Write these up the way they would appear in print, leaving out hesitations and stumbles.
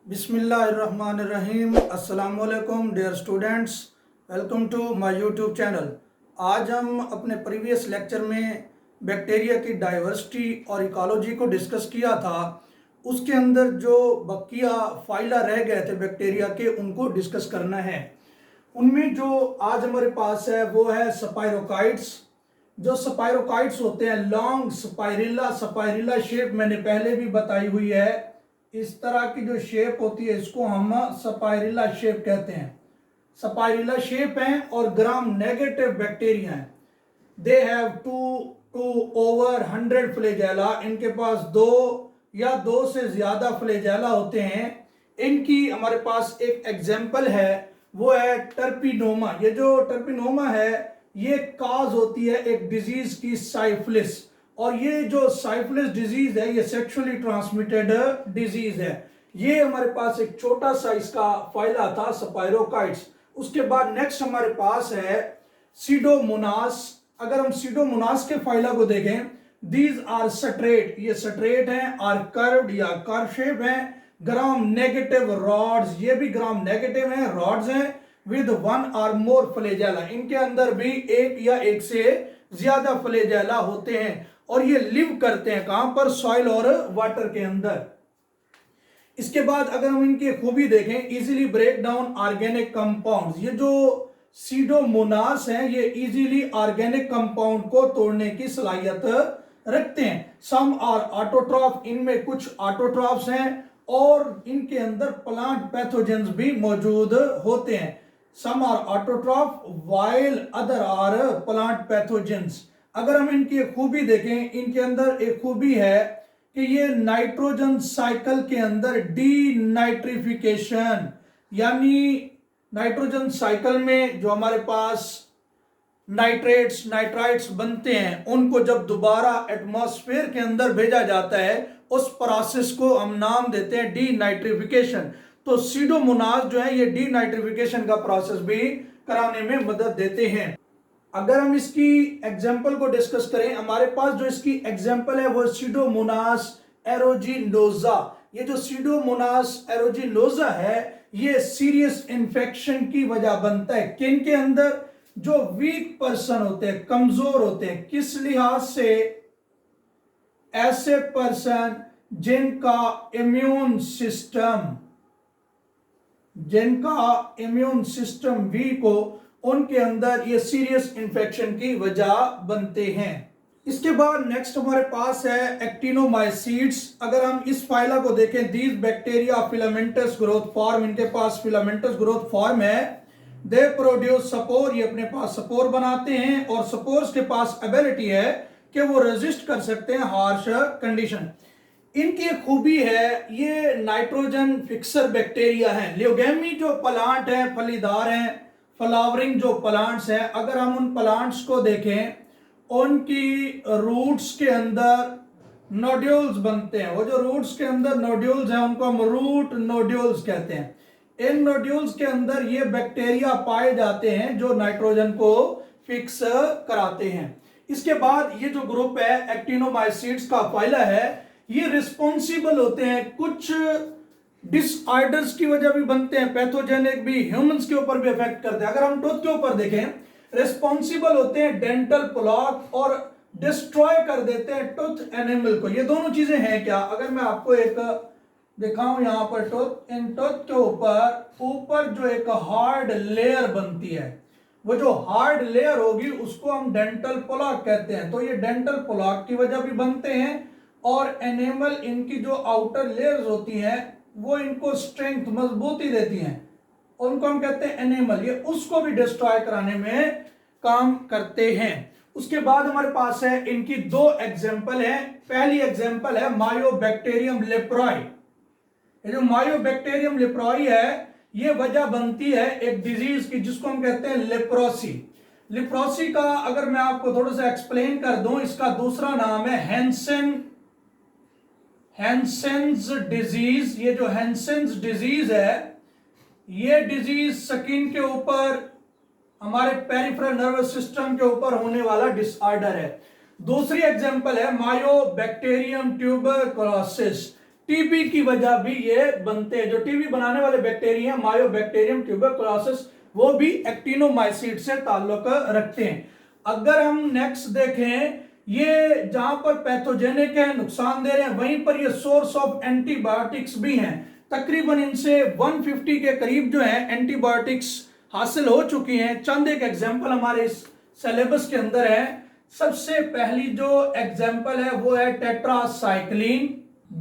बिस्मिल्लाहिर्रहमानिर्रहीम। अस्सलाम वालेकुम dear students, welcome to my YouTube channel. आज हम अपने प्रीवियस लेक्चर में बैक्टीरिया की डाइवर्सिटी और इकोलॉजी को डिस्कस किया था। उसके अंदर जो बकिया फाइला रह गए थे बैक्टीरिया के, उनको डिस्कस करना है। उनमें जो आज हमारे पास है वो है स्पाइरोकाइट्स। जो स्पाइरोकाइट्स होते हैं लॉन्ग स्पाइरिला शेप मैंने पहले भी बताई हुई है। इस तरह की जो शेप होती है इसको हम स्पाइरिला शेप कहते हैं। स्पाइरिला शेप है और ग्राम नेगेटिव बैक्टीरिया है। They have two over 100 flagella. इनके पास दो या दो से ज्यादा फ्लैजेला होते हैं। इनकी हमारे पास एक एग्जाम्पल है, वो है टर्पिनोमा। ये जो टर्पिनोमा है ये काज होती है एक डिजीज की, साइफिलिस। और ये जो साइफिलिस डिजीज है ये सेक्सुअली ट्रांसमिटेड डिजीज है। ये हमारे पास एक छोटा सा इसका फाइला था स्पाइरोकाइट्स। उसके बाद नेक्स्ट हमारे पास है सीडोमोनास। अगर हम सीडोमोनास के फाइला को देखें, दीज आर स्ट्रेट, ये स्ट्रेट हैं, आर कर्व्ड या कर्व शेप है। ग्राम नेगेटिव रॉड्स, ये भी ग्राम नेगेटिव हैं, रॉड्स हैं विद वन और मोर फ्लैजेला। इनके अंदर भी एक या एक से ज्यादा फ्लैजेला होते हैं और ये लिव करते हैं कहां पर, सॉइल और वाटर के अंदर। इसके बाद अगर हम इनकी खूबी देखें, easily break down organic compounds. ये जो सीडोमोनास हैं ये इजीली ऑर्गेनिक कंपाउंड को तोड़ने की सलाहियत रखते हैं। सम आर ऑटोट्रॉफ, इनमें कुछ ऑटोट्रॉफ्स हैं और इनके अंदर प्लांट पैथोजेंस भी मौजूद होते हैं। Some are autotroph while other are plant pathogens. अगर हम इनकी खूबी देखें, इनके अंदर एक खूबी है कि ये नाइट्रोजन साइकिल के अंदर डी नाइट्रिफिकेशन, यानी नाइट्रोजन साइकिल में जो हमारे पास नाइट्रेट्स नाइट्राइट्स बनते हैं उनको जब दोबारा एटमॉस्फेयर के अंदर भेजा जाता है उस प्रोसेस को हम नाम देते हैं डी नाइट्रिफिकेशन। तो सीडोमोनास जो है ये डी नाइट्रिफिकेशन का प्रोसेस भी कराने में मदद देते हैं। अगर हम इसकी एग्जाम्पल को डिस्कस करें, हमारे पास जो इसकी एग्जाम्पल है वो सीडोमोनास एरोजिनोजा। ये जो सीडोमोनास एरोजिनोजा है ये सीरियस इन्फेक्शन की वजह बनता है। किन के अंदर? जो वीक पर्सन होते हैं, कमजोर होते हैं। किस लिहाज से? ऐसे पर्सन जिनका इम्यून सिस्टम वीक हो, उनके अंदर ये सीरियस इन्फेक्शन की वजह बनते हैं। इसके बाद नेक्स्ट हमारे पास है एक्टिनोमाइसीट्स। अगर हम इस फाइला को देखें, these bacteria filamentous growth form, इनके पास फिलामेंटस ग्रोथ फॉर्म है। दे प्रोड्यूस स्पोर, ये अपने पास स्पोर बनाते हैं और स्पोर्स के पास एबिलिटी है कि वो रेजिस्ट कर सकते हैं हार्श कंडीशन। इनकी एक खूबी है ये नाइट्रोजन फिक्सर बैक्टीरिया है। लियोगेमी जो प्लांट है, फलीदार हैं, फ्लावरिंग जो प्लांट्स हैं, अगर हम उन प्लांट्स को देखें उनकी रूट्स के अंदर नोड्यूल्स बनते हैं। वो जो रूट्स के अंदर नोड्यूल्स हैं उनको हम रूट नोड्यूल्स कहते हैं। इन नोड्यूल्स के अंदर ये बैक्टीरिया पाए जाते हैं जो नाइट्रोजन को फिक्स कराते हैं। इसके बाद ये जो ग्रुप है एक्टिनोमाइसीट्स का फाइला है, ये रिस्पॉन्सिबल होते हैं, कुछ डिसऑर्डर्स की वजह भी बनते हैं, पैथोजेनिक भी, ह्यूमंस के ऊपर भी इफेक्ट करते हैं। अगर हम टूथ के ऊपर देखें, रिस्पॉन्सिबल होते हैं डेंटल प्लॉक और डिस्ट्रॉय कर देते हैं टूथ एनिमल को। ये दोनों चीजें हैं क्या? अगर मैं आपको एक दिखाऊं यहां पर टूथ, इन टूथ के ऊपर जो एक हार्ड लेयर बनती है, वो जो हार्ड लेयर होगी उसको हम डेंटल प्लॉक कहते हैं। तो ये डेंटल प्लॉक की वजह भी बनते हैं और एनिमल, इनकी जो आउटर लेयर्स होती हैं वो इनको स्ट्रेंथ, मजबूती देती हैं, उनको हम कहते हैं एनिमल। ये उसको भी डिस्ट्रॉय कराने में काम करते हैं। उसके बाद हमारे पास है इनकी दो एग्जाम्पल है। पहली एग्जाम्पल है मायोबैक्टीरियम लेप्रोई। ये जो मायोबैक्टीरियम लेप्रोई है ये वजह बनती है एक डिजीज की जिसको हम कहते हैं लेप्रोसी। लेप्रोसी का अगर मैं आपको थोड़ा सा एक्सप्लेन कर दूं, इसका दूसरा नाम है हैंसेन्स डिजीज। ये जो हैंसेन्स डिजीज है ये डिजीज स्किन के ऊपर, हमारे पेरिफेरल नर्वस सिस्टम के ऊपर होने वाला डिसऑर्डर है। दूसरी एग्जांपल है मायोबैक्टीरियम ट्यूबरकुलोसिस। टीबी की वजह भी ये बनते हैं। जो टीबी बनाने वाले बैक्टीरिया मायोबैक्टीरियम ट्यूबरकुलोसिस, वो भी एक्टिनोमाइसीट से ताल्लुक रखते हैं। अगर हम नेक्स्ट देखें, ये जहां पर पैथोजेनिक है, नुकसान दे रहे हैं, वहीं पर ये सोर्स ऑफ एंटीबायोटिक्स भी हैं। तकरीबन इनसे 150 के करीब जो है एंटीबायोटिक्स हासिल हो चुकी हैं। चंद एक एग्जाम्पल हमारे इस सिलेबस के अंदर है। सबसे पहली जो एग्जाम्पल है वो है टेट्रासाइक्लिन,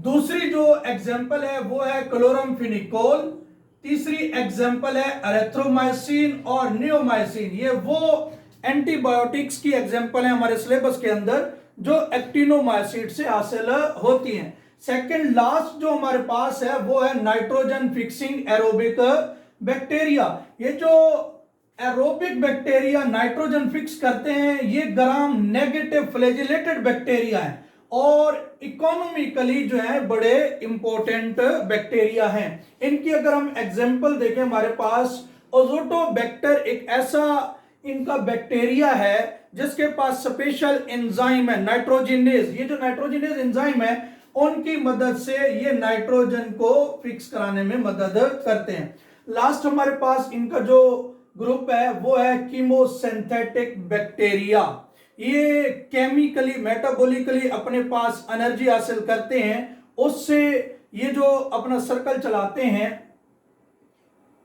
दूसरी जो एग्जाम्पल है वो है क्लोरमफेनिकोल, तीसरी एग्जाम्पल है एरिथ्रोमाइसिन और नियोमाइसिन। ये वो एंटीबायोटिक्स की एग्जाम्पल है हमारे सिलेबस के अंदर जो एक्टिनोमाइसिन से हासिल होती हैं। सेकंड लास्ट जो हमारे पास है वो है नाइट्रोजन फिक्सिंग एरोबिक बैक्टीरिया। ये जो एरोबिक बैक्टीरिया नाइट्रोजन फिक्स करते हैं, ये ग्राम नेगेटिव फ्लैजिलेटेड बैक्टीरिया है और इकोनॉमिकली जो है बड़े इंपॉर्टेंट बैक्टीरिया हैं। इनकी अगर हम एग्जांपल देखें, हमारे पास ओजोटोबैक्टर एक ऐसा इनका बैक्टीरिया है जिसके पास स्पेशल एंजाइम है नाइट्रोजिनेज। ये जो नाइट्रोजिनेज एंजाइम है उनकी मदद से ये नाइट्रोजन को फिक्स कराने में मदद करते हैं। लास्ट हमारे पास इनका जो ग्रुप है वो है कीमोसिंथेटिक बैक्टीरिया। ये केमिकली मेटाबॉलिकली अपने पास एनर्जी हासिल करते हैं, उससे ये जो अपना सर्कल चलाते हैं।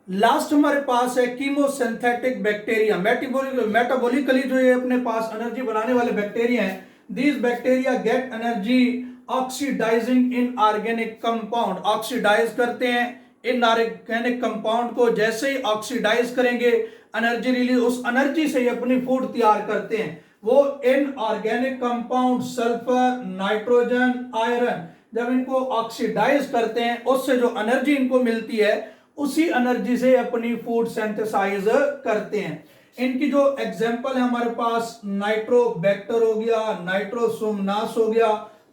लास्ट हमारे पास है कीमोसिंथेटिक बैक्टीरिया। मेटाबॉलिकली जो ये अपने पास एनर्जी बनाने वाले बैक्टीरिया हैं, these bacteria get energy oxidizing inorganic compound. Oxidize करते हैं इनऑर्गेनिक कंपाउंड को, जैसे ही ऑक्सीडाइज करेंगे एनर्जी रिलीज, उस एनर्जी से ही अपनी फूड तैयार करते हैं। वो inorganic compound sulphur, nitrogen, iron जब इनको ऑक्सीडाइज करते हैं उससे जो एनर्जी इनको मिलती है उसी एनर्जी से अपनी फूड सिंथेसाइज करते हैं। इनकी जो एग्जांपल है हमारे पास नाइट्रोबैक्टर हो गया, नाइट्रोसोमनास हो गया।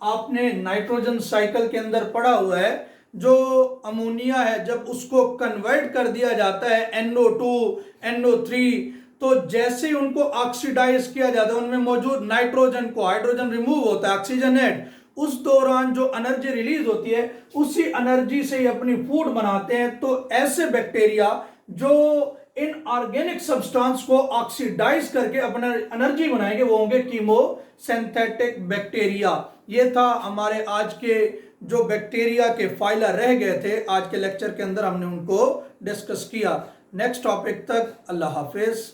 आपने नाइट्रोजन साइकिल के अंदर पढ़ा हुआ है, जो अमोनिया है जब उसको कन्वर्ट कर दिया जाता है NO2, NO3, तो जैसे ही उनको ऑक्सीडाइज किया जाता है उनमें मौजूद नाइट्रोजन को हाइड्रोजन रिमूव होता है, ऑक्सीजन ऐड, उस दौरान जो एनर्जी रिलीज होती है उसी एनर्जी से ही अपनी फूड बनाते हैं। तो ऐसे बैक्टीरिया जो इन ऑर्गेनिक सब्सटेंस को ऑक्सीडाइज करके अपना एनर्जी बनाएंगे वो होंगे कीमोसिंथेटिक बैक्टीरिया। ये था हमारे आज के जो बैक्टीरिया के फाइला रह गए थे, आज के लेक्चर के अंदर हमने उनको डिस्कस किया। नेक्स्ट टॉपिक तक अल्लाह हाफिज।